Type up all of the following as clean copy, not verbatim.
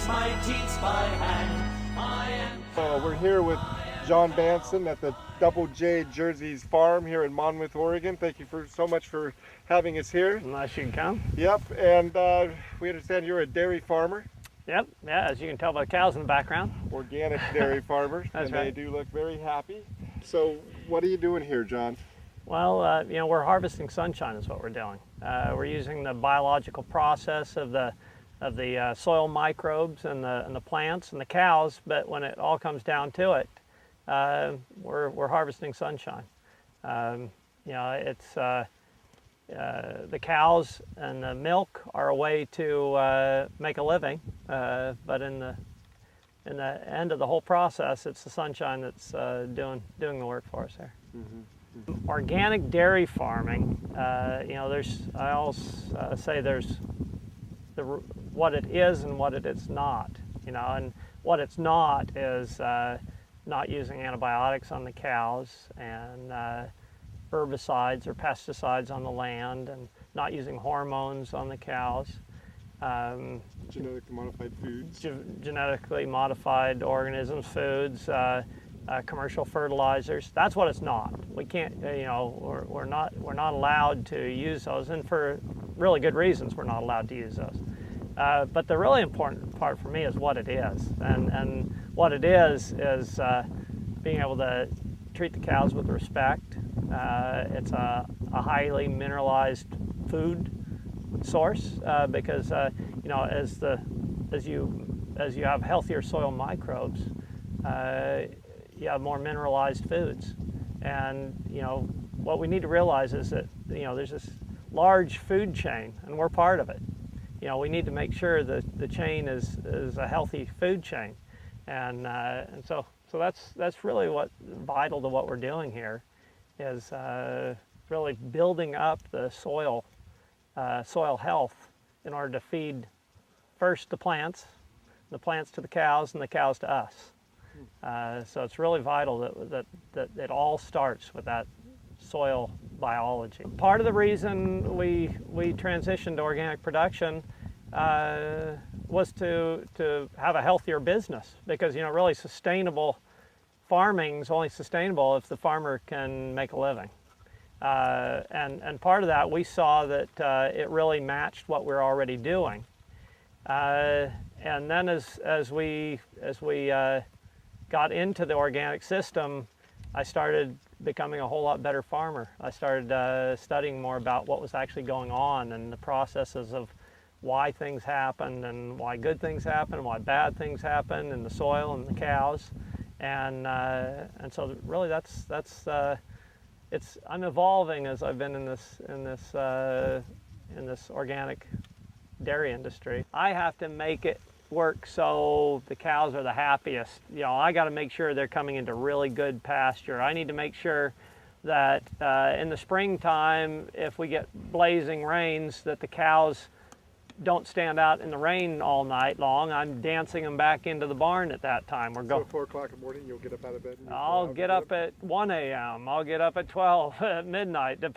raise my teats by hand. We're here with John Banson at the Double J Jerseys Farm here in Monmouth, Oregon. Thank you so much for having us here. Nice you can come. Yep, and we understand you're a dairy farmer. Yep, yeah, as you can tell by the cows in the background. Organic dairy farmer. That's and right. They do look very happy. So what are you doing here, John? Well, we're harvesting sunshine is what we're doing. We're using the biological process of the soil microbes and the plants and the cows, but when it all comes down to it, we're harvesting sunshine. It's the cows and the milk are a way to make a living, but in the end of the whole process, it's the sunshine that's doing the work for us there. Mm-hmm. Organic dairy farming, I always say there's what it is and what it is not, and what it's not is not using antibiotics on the cows and herbicides or pesticides on the land, and not using hormones on the cows. Genetically modified foods. Genetically modified organisms, foods, commercial fertilizers. That's what it's not. We can't, we're not allowed to use those, and for really good reasons we're not allowed to use those. But the really important part for me is what it is, and what it is being able to treat the cows with respect. It's a highly mineralized food source because as you have healthier soil microbes, you have more mineralized foods, and what we need to realize is that there's this large food chain, and we're part of it. We need to make sure that the chain is a healthy food chain, and so that's really what vital to what we're doing here is really building up the soil health in order to feed first the plants to the cows, and the cows to us. So it's really vital that it all starts with that soil biology. Part of the reason we transitioned to organic production was to have a healthier business, because really sustainable farming is only sustainable if the farmer can make a living. And part of that, we saw that it really matched what we're already doing. And then as we got into the organic system, I started becoming a whole lot better farmer. I started studying more about what was actually going on and the processes of why things happen, and why good things happen, and why bad things happen in the soil and the cows. And so really that's I'm evolving as I've been in this organic dairy industry. I have to make it work so the cows are the happiest. I got to make sure they're coming into really good pasture. I need to make sure that in the springtime, if we get blazing rains, that the cows don't stand out in the rain all night long. I'm dancing them back into the barn at that time. So at 4 o'clock in the morning, you'll get up out of bed? I'll get up at 1 a.m. I'll get up at 12 at midnight. The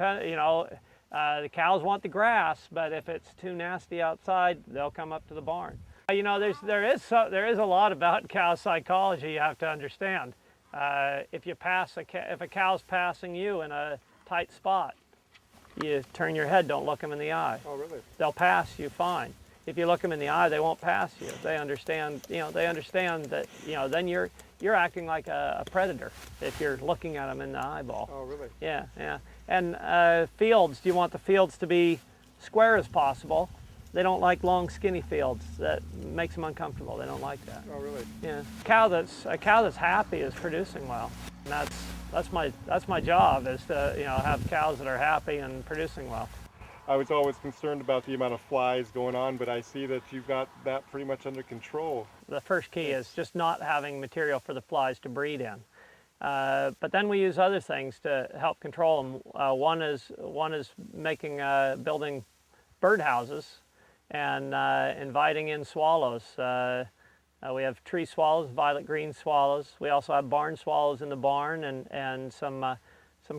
cows want the grass, but if it's too nasty outside, they'll come up to the barn. There is a lot about cow psychology you have to understand. If a cow's passing you in a tight spot, you turn your head, don't look them in the eye. Oh, really? They'll pass you fine. If you look them in the eye, they won't pass you. They understand that, then you're acting like a predator if you're looking at them in the eyeball. Oh, really? Yeah. And fields, you want the fields to be square as possible. They don't like long, skinny fields. That makes them uncomfortable. They don't like that. Oh, really? Yeah. A cow that's happy is producing well. And that's my job, is to have cows that are happy and producing well. I was always concerned about the amount of flies going on, but I see that you've got that pretty much under control. The first key is just not having material for the flies to breed in. But then we use other things to help control them. One is building birdhouses and inviting in swallows. We have tree swallows, violet green swallows. We also have barn swallows in the barn, and some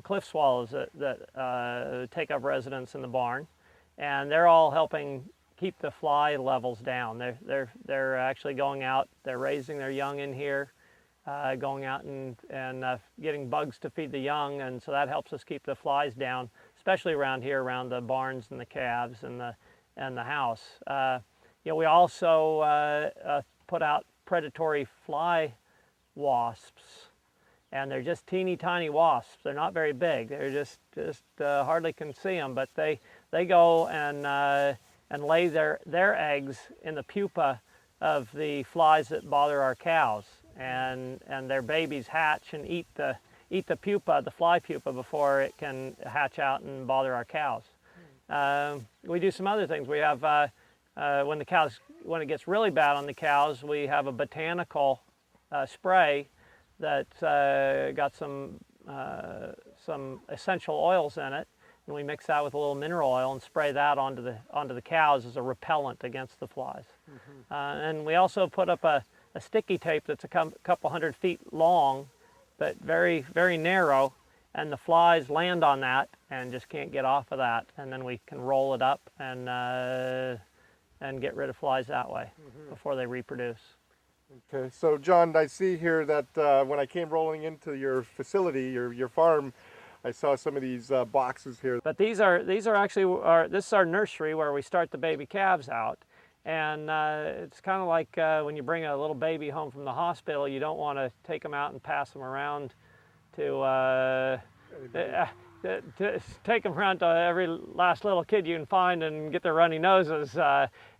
cliff swallows that take up residence in the barn. And they're all helping keep the fly levels down. They're actually going out. They're raising their young in here, going out and getting bugs to feed the young, and so that helps us keep the flies down, especially around here, around the barns and the calves and the house. We also put out predatory fly wasps, and they're just teeny tiny wasps. They're not very big. They're just hardly can see them, but they go and lay their eggs in the pupa of the flies that bother our cows, and their babies hatch and eat the pupa, the fly pupa, before it can hatch out and bother our cows. We do some other things. We have when it gets really bad on the cows, we have a botanical spray that's got some essential oils in it, and we mix that with a little mineral oil and spray that onto the cows as a repellent against the flies. And we also put up a sticky tape that's a couple 100 feet long, but very, very narrow, and the flies land on that and just can't get off of that, and then we can roll it up and get rid of flies that way before they reproduce. Okay, so John, I see here that when I came rolling into your facility, your farm, I saw some of these boxes here. But these are actually this is our nursery where we start the baby calves out, and it's kind of like when you bring a little baby home from the hospital, you don't want to take them out and pass them around to take them around to every last little kid you can find and get their runny noses.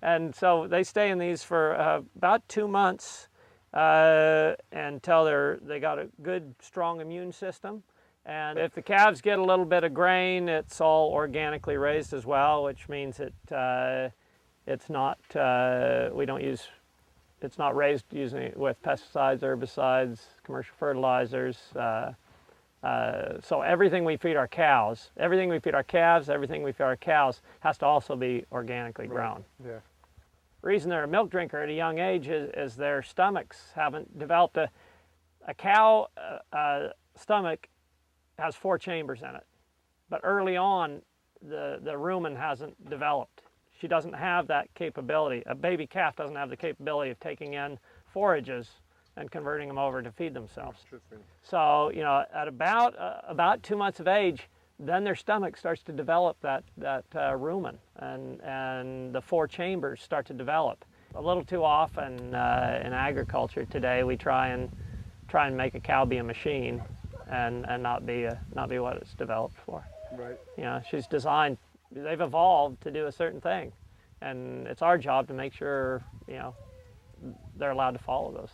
And so they stay in these for about 2 months until they got a good, strong immune system. And if the calves get a little bit of grain, it's all organically raised as well, which means it's not it's not raised using with pesticides, herbicides, commercial fertilizers. So everything we feed our cows, everything we feed our calves, everything we feed our cows has to also be organically grown. Right. Yeah. The reason they're a milk drinker at a young age is their stomachs haven't developed. A cow stomach has 4 chambers in it, but early on the rumen hasn't developed. She doesn't have that capability. A baby calf doesn't have the capability of taking in forages and converting them over to feed themselves. So, at about 2 months of age, then their stomach starts to develop that rumen, and the 4 chambers start to develop. A little too often in agriculture today, we try and make a cow be a machine, and not be what it's developed for. Right. She's designed. They've evolved to do a certain thing, and it's our job to make sure they're allowed to follow those.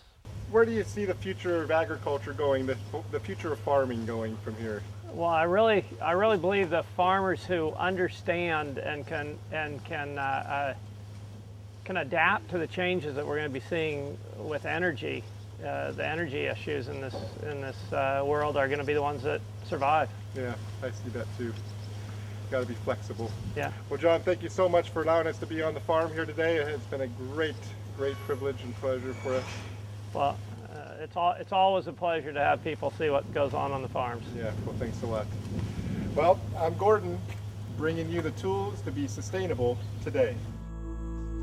Where do you see the future of agriculture going, the future of farming going from here? Well, I really believe the farmers who understand and can adapt to the changes that we're going to be seeing with energy, the energy issues in this world, are going to be the ones that survive. Yeah, I see that too. Got to be flexible. Yeah. Well, John, thank you so much for allowing us to be on the farm here today. It's been a great privilege and pleasure for us. Well, it's always a pleasure to have people see what goes on the farms. Yeah, well, thanks a lot. Well, I'm Gordon, bringing you the tools to be sustainable today.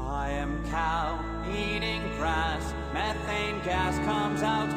I am cow eating grass, methane gas comes out